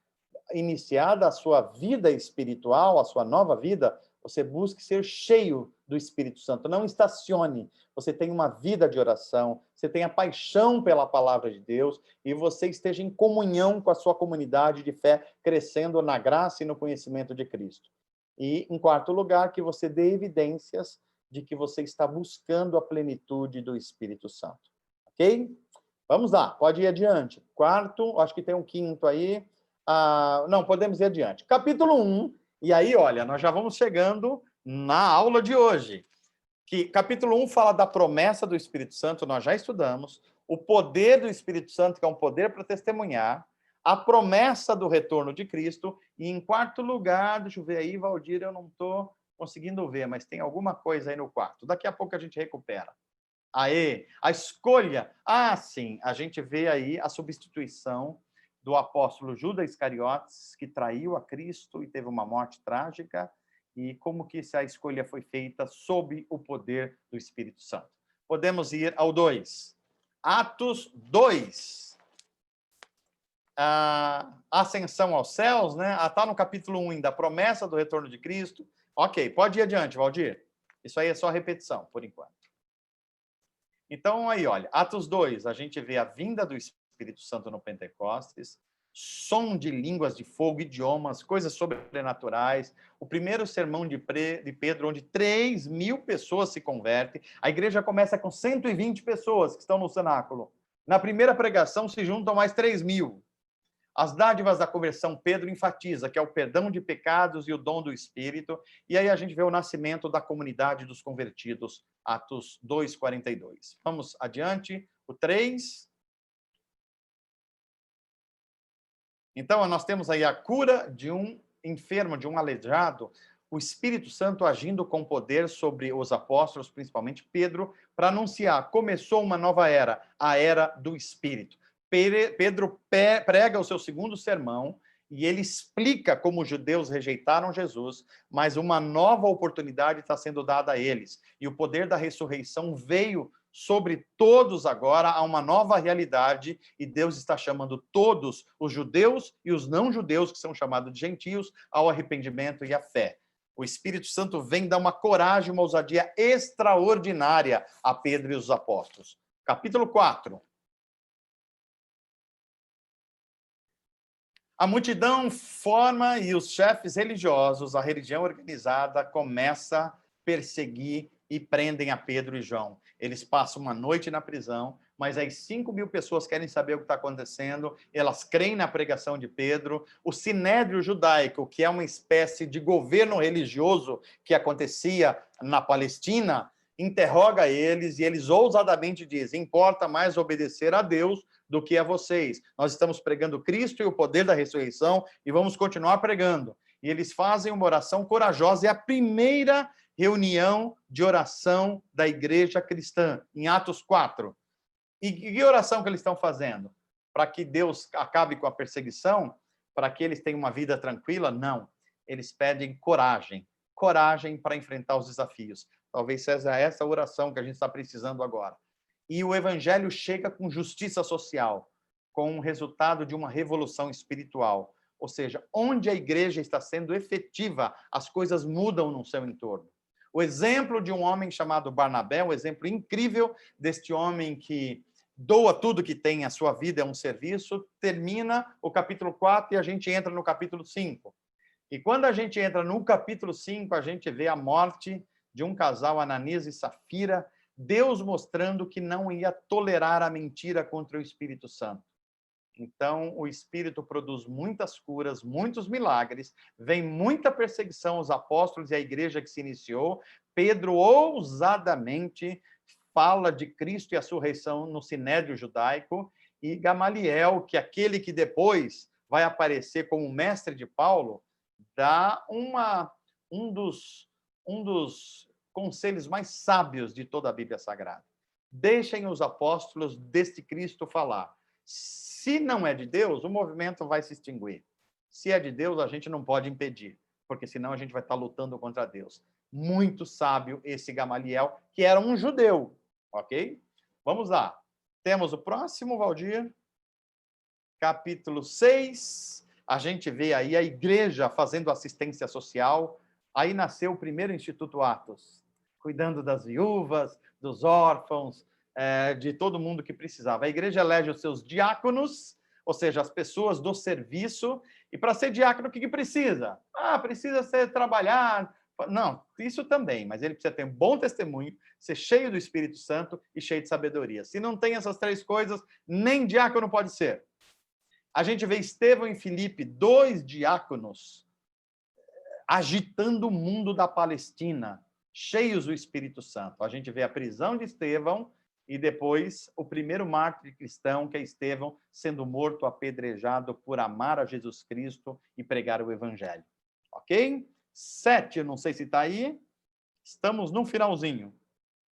iniciada a sua vida espiritual, a sua nova vida, você busque ser cheio do Espírito Santo. Não estacione. Você tenha uma vida de oração, você tenha paixão pela palavra de Deus e você esteja em comunhão com a sua comunidade de fé, crescendo na graça e no conhecimento de Cristo. E, em quarto lugar, que você dê evidências de que você está buscando a plenitude do Espírito Santo. Ok? Vamos lá, pode ir adiante. Quarto, acho que tem um quinto aí. Não, podemos ir adiante. Capítulo 1, e aí, olha, nós já vamos chegando na aula de hoje. Que capítulo 1 fala da promessa do Espírito Santo, nós já estudamos. O poder do Espírito Santo, que é um poder para testemunhar. A promessa do retorno de Cristo. E, em quarto lugar, deixa eu ver aí, Valdir, eu não estou conseguindo ver, mas tem alguma coisa aí no quarto. Daqui a pouco a gente recupera. Aê, a escolha. Sim, a gente vê aí a substituição do apóstolo Judas Iscariotes, que traiu a Cristo e teve uma morte trágica, e como que a escolha foi feita sob o poder do Espírito Santo. Podemos ir ao 2. Atos 2. A ascensão aos céus, né? Está no capítulo 1 ainda, a promessa do retorno de Cristo. Ok, pode ir adiante, Valdir. Isso aí é só repetição, por enquanto. Então, aí, olha, Atos 2, a gente vê a vinda do Espírito Santo no Pentecostes, som de línguas de fogo, idiomas, coisas sobrenaturais, o primeiro sermão de Pedro, onde 3.000 pessoas se convertem, a igreja começa com 120 pessoas que estão no cenáculo. Na primeira pregação se juntam mais 3.000. As dádivas da conversão, Pedro enfatiza, que é o perdão de pecados e o dom do Espírito. E aí a gente vê o nascimento da comunidade dos convertidos, Atos 2:42. Vamos adiante, o 3. Então, nós temos aí a cura de um enfermo, de um aleijado, o Espírito Santo agindo com poder sobre os apóstolos, principalmente Pedro, para anunciar, começou uma nova era, a era do Espírito. Pedro prega o seu segundo sermão e ele explica como os judeus rejeitaram Jesus, mas uma nova oportunidade está sendo dada a eles. E o poder da ressurreição veio sobre todos agora, a uma nova realidade, e Deus está chamando todos, os judeus e os não-judeus, que são chamados de gentios, ao arrependimento e à fé. O Espírito Santo vem dar uma coragem, uma ousadia extraordinária a Pedro e os apóstolos. Capítulo 4. A multidão forma e os chefes religiosos, a religião organizada, começa a perseguir e prendem a Pedro e João. Eles passam uma noite na prisão, mas aí 5.000 pessoas querem saber o que está acontecendo, elas creem na pregação de Pedro. O Sinédrio Judaico, que é uma espécie de governo religioso que acontecia na Palestina, interroga eles e eles ousadamente dizem: importa mais obedecer a Deus do que a vocês. Nós estamos pregando Cristo e o poder da ressurreição e vamos continuar pregando. E eles fazem uma oração corajosa, é a primeira reunião de oração da igreja cristã, em Atos 4. E que oração que eles estão fazendo? Para que Deus acabe com a perseguição? Para que eles tenham uma vida tranquila? Não. Eles pedem coragem. Coragem para enfrentar os desafios. Talvez seja essa oração que a gente está precisando agora. e o evangelho chega com justiça social, com o resultado de uma revolução espiritual. Ou seja, onde a igreja está sendo efetiva, as coisas mudam no seu entorno. O exemplo de um homem chamado Barnabé, um exemplo incrível deste homem que doa tudo que tem, a sua vida é um serviço, termina o capítulo 4 e a gente entra no capítulo 5. E quando a gente entra no capítulo 5, a gente vê a morte de um casal, Ananias e Safira, Deus mostrando que não ia tolerar a mentira contra o Espírito Santo. Então, o Espírito produz muitas curas, muitos milagres, vem muita perseguição aos apóstolos e à igreja que se iniciou. Pedro ousadamente fala de Cristo e a ressurreição no Sinédrio judaico, e Gamaliel, que é aquele que depois vai aparecer como mestre de Paulo, dá um dos conselhos mais sábios de toda a Bíblia Sagrada. Deixem os apóstolos deste Cristo falar. Se não é de Deus, o movimento vai se extinguir. Se é de Deus, a gente não pode impedir, porque senão a gente vai estar lutando contra Deus. Muito sábio esse Gamaliel, que era um judeu, ok? Vamos lá. Temos o próximo, Valdir. Capítulo 6. A gente vê aí a igreja fazendo assistência social. Aí nasceu o primeiro Instituto Atos, cuidando das viúvas, dos órfãos, de todo mundo que precisava. A igreja elege os seus diáconos, ou seja, as pessoas do serviço. E para ser diácono, o que precisa? Precisa ser trabalhar. Não, isso também, mas ele precisa ter um bom testemunho, ser cheio do Espírito Santo e cheio de sabedoria. Se não tem essas três coisas, nem diácono pode ser. A gente vê Estevão e Filipe, dois diáconos, agitando o mundo da Palestina, cheios do Espírito Santo. A gente vê a prisão de Estevão e depois o primeiro mártir cristão, que é Estevão, sendo morto apedrejado por amar a Jesus Cristo e pregar o Evangelho. Ok? 7, não sei se está aí. Estamos no finalzinho.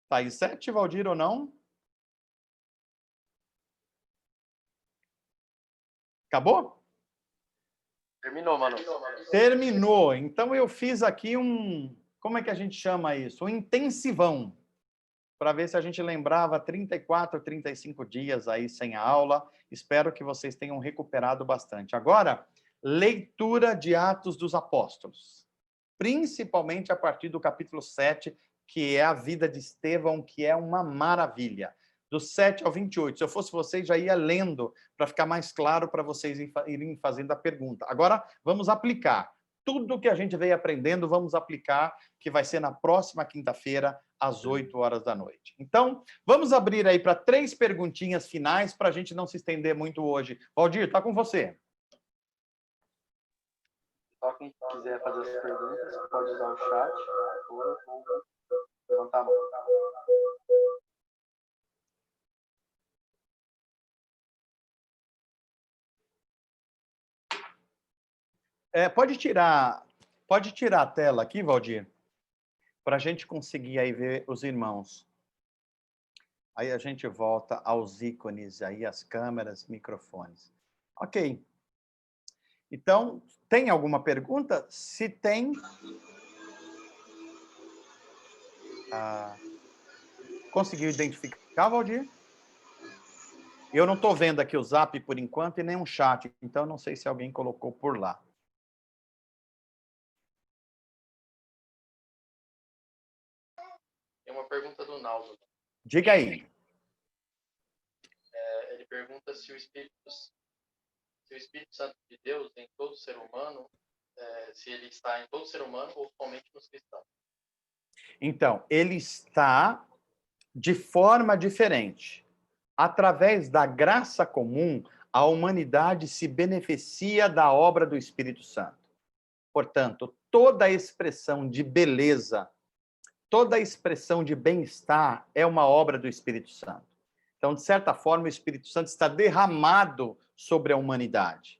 Está aí 7, Valdir, ou não? Acabou? Terminou, mano. Terminou. Então eu fiz aqui como é que a gente chama isso? Um intensivão, para ver se a gente lembrava 34, 35 dias aí sem a aula. Espero que vocês tenham recuperado bastante. Agora, leitura de Atos dos Apóstolos, principalmente a partir do capítulo 7, que é a vida de Estevão, que é uma maravilha. Do 7 ao 28. Se eu fosse vocês, já ia lendo, para ficar mais claro para vocês irem fazendo a pergunta. Agora, vamos aplicar. Tudo que a gente veio aprendendo, vamos aplicar, que vai ser na próxima quinta-feira, às 8 horas da noite. Então, vamos abrir aí para 3 perguntinhas finais, para a gente não se estender muito hoje. Valdir, está com você. Só quem quiser fazer as perguntas, pode usar o chat ou levantar a mão. Pode tirar a tela aqui, Valdir, para a gente conseguir aí ver os irmãos. Aí a gente volta aos ícones aí, as câmeras, microfones. Ok. Então, tem alguma pergunta? Se tem... Conseguiu identificar, Valdir? Eu não estou vendo aqui o Zap por enquanto e nem um chat, então não sei se alguém colocou por lá. Tem uma pergunta do Naldo. Diga aí. Ele pergunta se o Espírito Santo de Deus em todo ser humano, se ele está em todo ser humano ou somente nos cristãos. Então, ele está de forma diferente. Através da graça comum, a humanidade se beneficia da obra do Espírito Santo. Portanto, toda a expressão de beleza, toda a expressão de bem-estar é uma obra do Espírito Santo. Então, de certa forma, o Espírito Santo está derramado sobre a humanidade.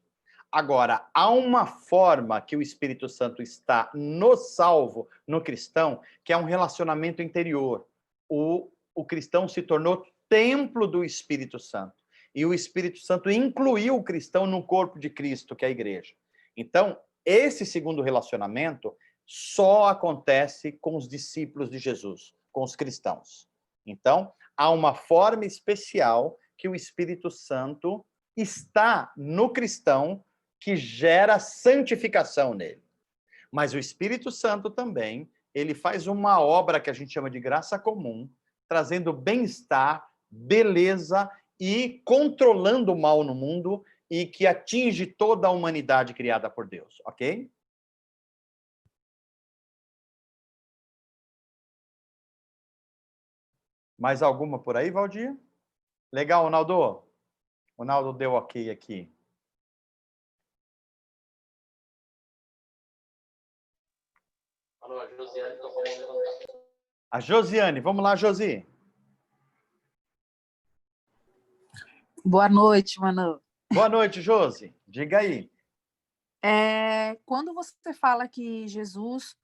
Agora, há uma forma que o Espírito Santo está no salvo, no cristão, que é um relacionamento interior. O cristão se tornou templo do Espírito Santo. E o Espírito Santo incluiu o cristão no corpo de Cristo, que é a igreja. Então, esse segundo relacionamento só acontece com os discípulos de Jesus, com os cristãos. Então, há uma forma especial que o Espírito Santo está no cristão que gera santificação nele. Mas o Espírito Santo também, ele faz uma obra que a gente chama de graça comum, trazendo bem-estar, beleza e controlando o mal no mundo e que atinge toda a humanidade criada por Deus, ok? Mais alguma por aí, Valdir? Legal, Ronaldo? O Ronaldo deu ok aqui. Alô, a Josiane está falando. A Josiane, vamos lá, Josi. Boa noite, Manu. Boa noite, Josi. Diga aí. Quando você fala que Jesus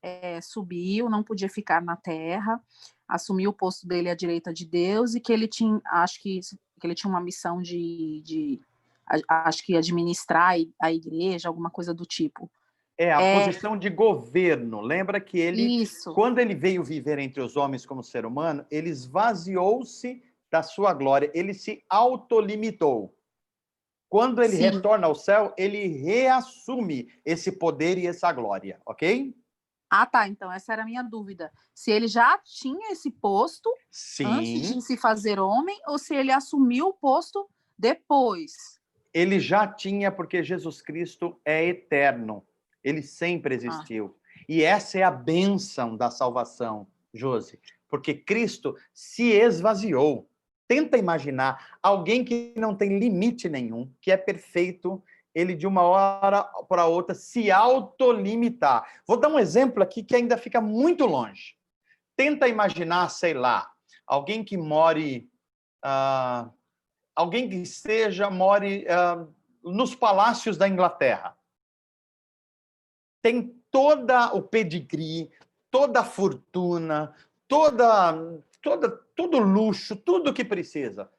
subiu, não podia ficar na terra, assumiu o posto dele à direita de Deus e que ele tinha, acho que ele tinha uma missão acho que administrar a igreja, alguma coisa do tipo. A posição de governo. Lembra que ele, Isso. quando ele veio viver entre os homens como ser humano, ele esvaziou-se da sua glória, ele se autolimitou. Quando ele retorna ao céu, ele reassume esse poder e essa glória, ok? Ah, tá. Então, essa era a minha dúvida. Se ele já tinha esse posto antes de se fazer homem ou se ele assumiu o posto depois? Ele já tinha, porque Jesus Cristo é eterno. Ele sempre existiu. E essa é a bênção da salvação, Josi. Porque Cristo se esvaziou. Tenta imaginar alguém que não tem limite nenhum, que é perfeito, ele de uma hora para outra se autolimitar. Vou dar um exemplo aqui que ainda fica muito longe. Tenta imaginar, sei lá, alguém que more... alguém que more nos palácios da Inglaterra. Tem toda o pedigree, toda a fortuna, todo luxo, tudo que precisa.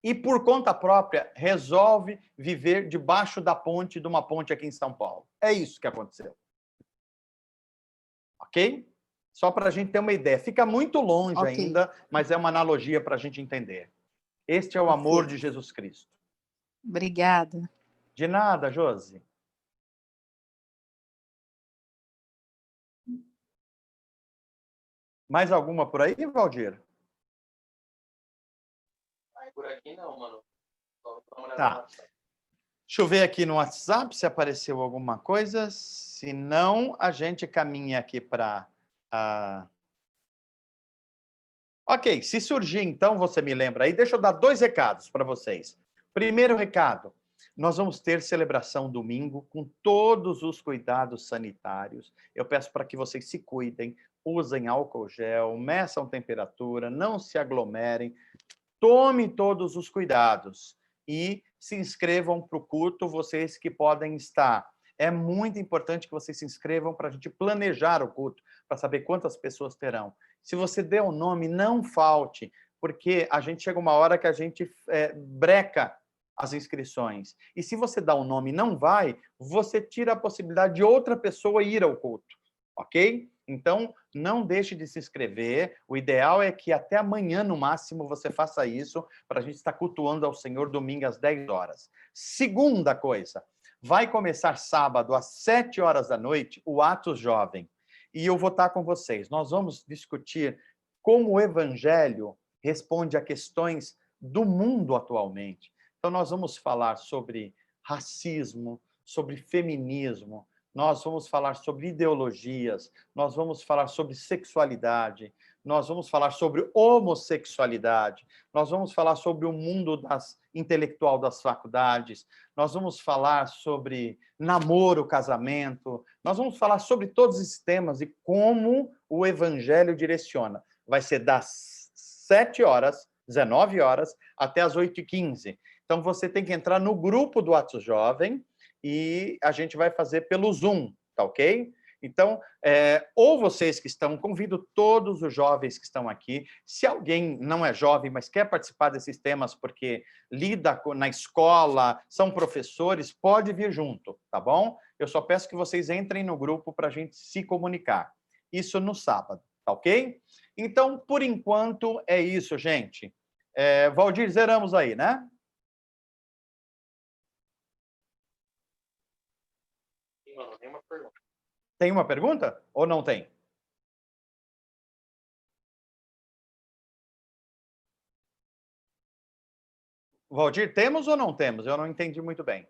E por conta própria resolve viver debaixo da ponte, de uma ponte aqui em São Paulo. É isso que aconteceu. Ok? Só para a gente ter uma ideia. Fica muito longe ainda, mas é uma analogia para a gente entender. Este é o amor de Jesus Cristo. Obrigada. De nada, Josi. Mais alguma por aí, Valdir? Por aqui não, mano. Tá. Deixa eu ver aqui no WhatsApp se apareceu alguma coisa. Se não, a gente caminha aqui para... Ok, se surgir, então, você me lembra aí. Deixa eu dar 2 recados para vocês. Primeiro recado, nós vamos ter celebração domingo com todos os cuidados sanitários. Eu peço para que vocês se cuidem, usem álcool gel, meçam temperatura, não se aglomerem, tomem todos os cuidados e se inscrevam para o culto, vocês que podem estar. É muito importante que vocês se inscrevam para a gente planejar o culto, para saber quantas pessoas terão. Se você der o nome, não falte, porque a gente chega uma hora que a gente breca as inscrições. E se você dá o nome e não vai, você tira a possibilidade de outra pessoa ir ao culto, ok? Então, não deixe de se inscrever. O ideal é que até amanhã, no máximo, você faça isso, para a gente estar cultuando ao Senhor domingo às 10 horas. Segunda coisa, vai começar sábado às 7 horas da noite o Atos Jovem. E eu vou estar com vocês. Nós vamos discutir como o Evangelho responde a questões do mundo atualmente. Então, nós vamos falar sobre racismo, sobre feminismo, nós vamos falar sobre ideologias, nós vamos falar sobre sexualidade, nós vamos falar sobre homossexualidade, nós vamos falar sobre o mundo intelectual das faculdades, nós vamos falar sobre namoro, casamento, nós vamos falar sobre todos esses temas e como o Evangelho direciona. Vai ser das 7 horas, 19 horas, até as 8h15. Então, você tem que entrar no grupo do Atos Jovem, e a gente vai fazer pelo Zoom, tá ok? Então, ou vocês que estão, convido todos os jovens que estão aqui, se alguém não é jovem, mas quer participar desses temas porque lida na escola, são professores, pode vir junto, tá bom? Eu só peço que vocês entrem no grupo para a gente se comunicar. Isso no sábado, tá ok? Então, por enquanto, é isso, gente. Valdir, zeramos aí, né? Sim, mano, nenhuma pergunta. Tem uma pergunta ou não tem? Valdir, temos ou não temos? Eu não entendi muito bem.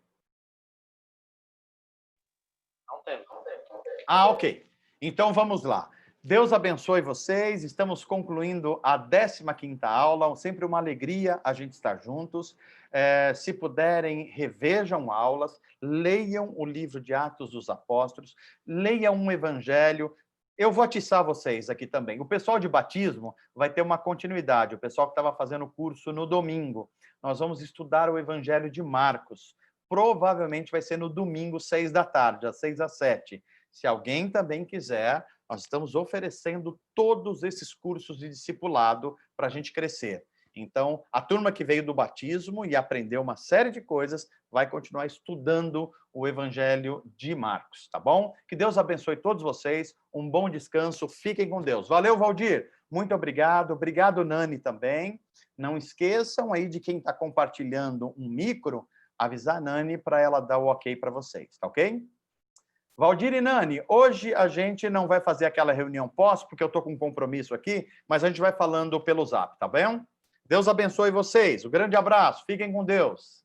Não temos. Ah, ok. Então vamos lá. Deus abençoe vocês. Estamos concluindo a 15ª aula. Sempre uma alegria a gente estar juntos. Se puderem, revejam aulas, leiam o livro de Atos dos Apóstolos, leiam um evangelho. Eu vou atiçar vocês aqui também. O pessoal de batismo vai ter uma continuidade. O pessoal que estava fazendo o curso no domingo. Nós vamos estudar o evangelho de Marcos. Provavelmente vai ser no domingo, 6 da tarde, às 6 às 7. Se alguém também quiser, nós estamos oferecendo todos esses cursos de discipulado para a gente crescer. Então, a turma que veio do batismo e aprendeu uma série de coisas vai continuar estudando o Evangelho de Marcos, tá bom? Que Deus abençoe todos vocês, um bom descanso, fiquem com Deus. Valeu, Valdir, muito obrigado. Obrigado, Nani, também. Não esqueçam aí de quem está compartilhando um micro, avisar a Nani para ela dar o ok para vocês, tá ok? Valdir e Nani, hoje a gente não vai fazer aquela reunião pós, porque eu estou com um compromisso aqui, mas a gente vai falando pelo Zap, tá bem? Deus abençoe vocês. Um grande abraço. Fiquem com Deus.